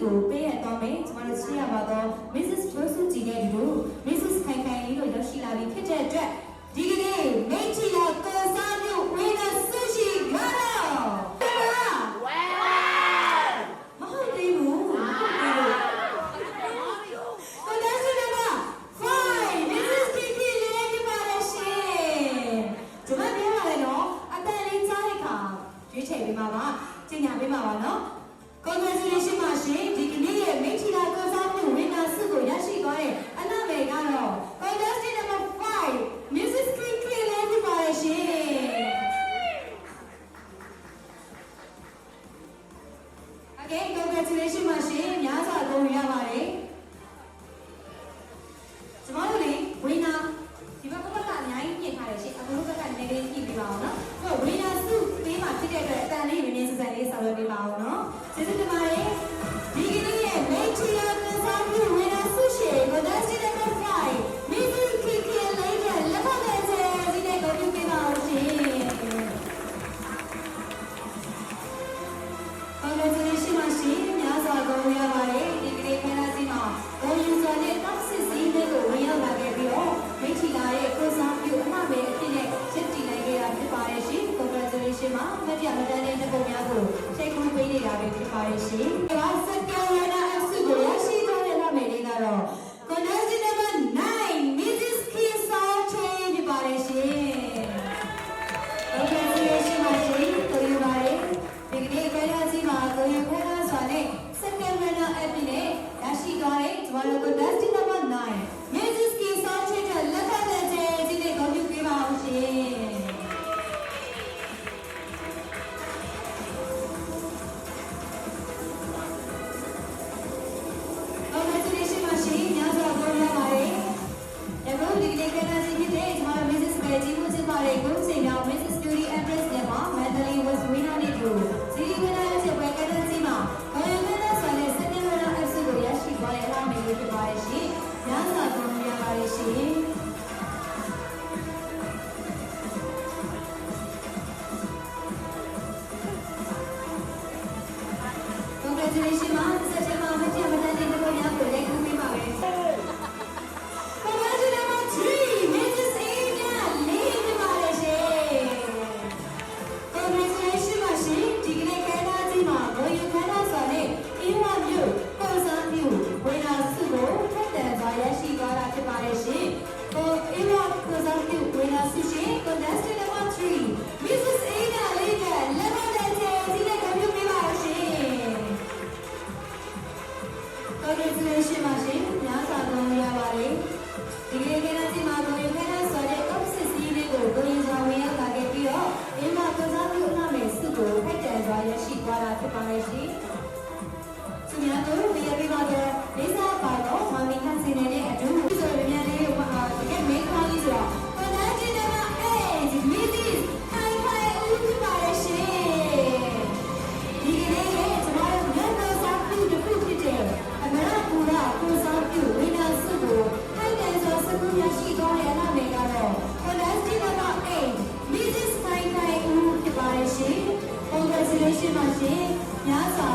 ကိုပေးရတော့မယ်ကျွန်တော်တို့ရှင်းရပါတော့ Mrs. ကျော်စုကြည်နဲ့ဒီလို Mrs. ခိုင်ခိုင်လေးတို့ရောက်ရှိလာပြီဖြစ်တဲ့အတွက်ဒီကနေ့မိတ်ချီလာကောစားမျိုးဝင်းနာဆုရှိရတော့ဝဲမဟုတ်သေးဘူးကိုလည်းစနေမှာ fine Mrs. Kiki လေးပြပါလေရှင်ကျွန်မပြောပါလေနော်အတန်လေးကြားတဲ့အခါရွေးချယ်ပေးပါပါကျညာပေးပါပါနော်Congratulations ပါရှင်ဒီကနေ့ရဲ့မိထီလာကောစားမှုဝင်းနာဆုကိုရရှိသွားတဲ့အနာမေကတော့ Contestant number 5 Mrs. Kiki လေးဖြစ်ပါရဲ့ရှင် Okay congratulations ပါရှင်များစွာဂုဏ်ယူရပါတယ်ကျမတို့လေဝင်းနာဒီဘက်ကအများကြီးပြင်ထားတယ်ရှင်အခုဘက်ကနည်းနည်းပြင်ပြပါအောင်နော်ဆိုဝင်းနာဆုပေးမှဖြစ်တဲ့အတွက်အတန်လေးရင်းနေစစံလေးဆောင်ရွက်ပေးပါအောင်နော်ကျေးဇူးတင်ပါတယ်ဒီကနေ့ရဲ့မိထီလာကောစားမှုဝင်းနာဆုရှင် Contestant number 5 Mrs. Kiki လေးရဲ့လက်ဖက်တဲ့ဒီနေ့ကိုပြုပေးပါအောင်ရှင် Congratulations ပါရှင်များစွာဂုဏ်ယူရပါတယ်ဒီကနေ့ခန်းစီမှာဂုဏ်ယူစွာနဲ့တောက်စစ်စည်းလေးကိုဝင်ရောက်လာခဲ့ပြီးတော့မိထီလာရဲ့ကောစားမှုအမှန်ပဲအဖြစ်နဲ့ချက်တည်နိုင်ခဲ့တာဖြစ်ပါတယ်ရှင် Congratulations ပါမပြမတန်းတဲ့ပုံများကိုချိန်ခွင့်ပေးနေတာပဲဖြစ်ပါတယ်ရှင်ဒီမှာစကယ်ဝနာအဆုကိုရရှိသွားတဲ့နာမည်လေးကတော့ Contestant number 9 Mrs. Kim Saoche ဖြစ်ပါတယ်ရှင် Congratulations ပါရှင်ကိုယူပါတယ်ဒီကနေ့ခန်းစီမှာကိုယူခန်းစွာနဲ့စကယ်ဝနာအဖြစ်နဲ့ရရှိသွားတဲ့ကျမတို့ Contestant number 9 Mrs. Kim Saoche ကလက်ခံတဲ့ဒီနေ့ကိုပြုပေးပါအောင်ရှင်Congratulations ပါရှင်များစွာ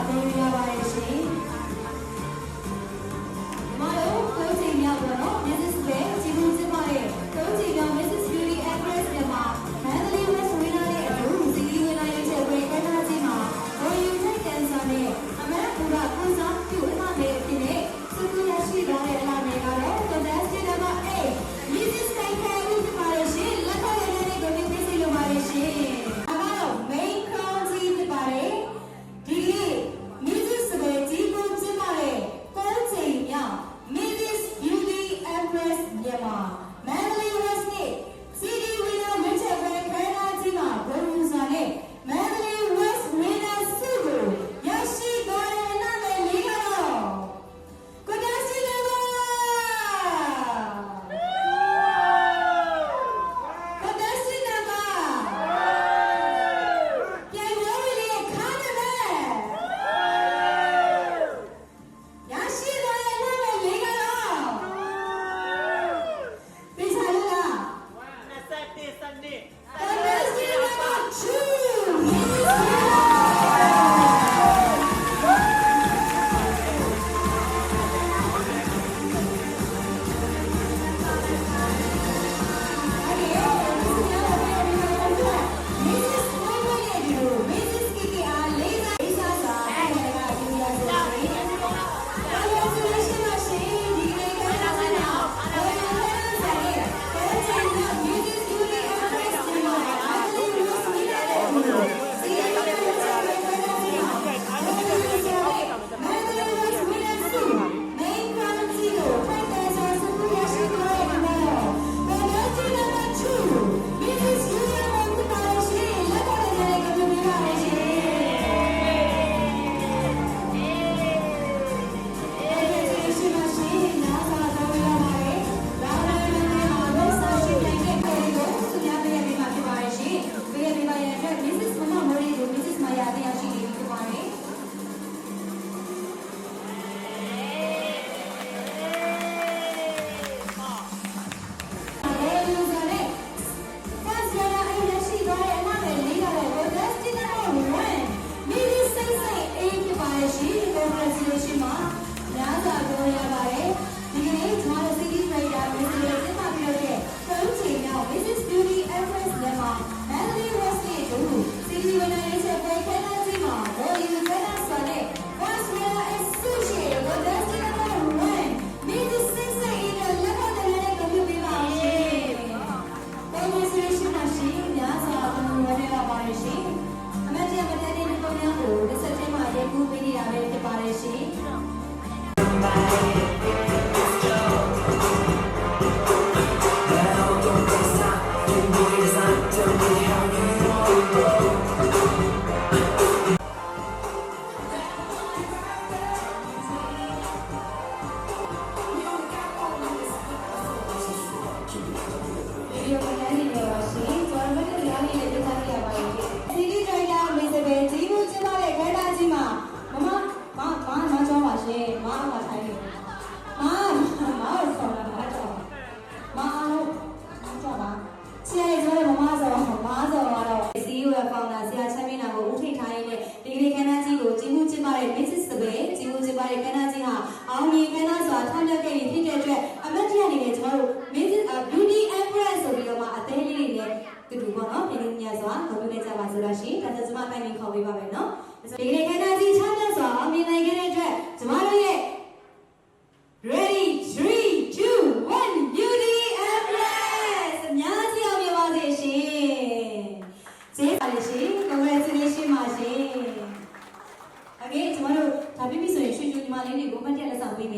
ဒီလိုမျိုးနေနေပါရှင်ကျွန်တော်တို့လည်းအားလေးနဲ့တက်ကြရပါမယ်စီရီဒရိုက်တာမေစပယ်ဂျီဘူးကျင်းပတဲ့ခဲတာကြီးမှာမကြောပါရှင်မထိုင်နေမဆော်လာမကြောပါဆရာကြီးပြောတယ်မဆော်တော့စီယူရဲ့ဖောင်ဒါဆရာချမ်းမင်းနာကိုဦးထိတ်ထားရင်းနဲ့ဒီကနေ့ခဲတာကြီးကိုဂျီဘူးကျင်းပတဲ့ Mrs. စပယ်ဂျီဘူးကျင်းပတဲ့ခဲတာကြီးဟာအောင်မြင်ခဲတာဆိုတာထမ်းတက်ခဲ့ပြီးဖြစ်တဲ့အတွက်အမတ်တရအနေနဲ့ကျွန်တော်တို့ Mrs. Beauty Empress ဆိုပြီးတော့မှအသေးလေးတွေနဲ့တူတူပေါ့နော်ပြည်သူများစွာဂုဏ်ပြုနေကြပါဆိုလို့ရှိရင်ဒါဆိုကျွန်မတိုင်ပင်ခေါ်ပေးပါမယ်နော်ဒီကနေ့ခဲတာကြီးချမ်းသက်စွာအောင်မြင်နိုင်ခဲ့တဲ့အတွက်ကျွန်မတို့ရဲ့ Ready 3 2 1 Beauty Empress အများကြီးအောင်မြင်ပါစေရှင်ကျေးဇူးပါရှင် Congratulations ပါရှင် Okay ကျွန်တော်တို့ဒါပြီးပြီဆိုရင်ရွှေညီမလေးတွေကိုမှတ်ချက်လက်ဆောင်ပေး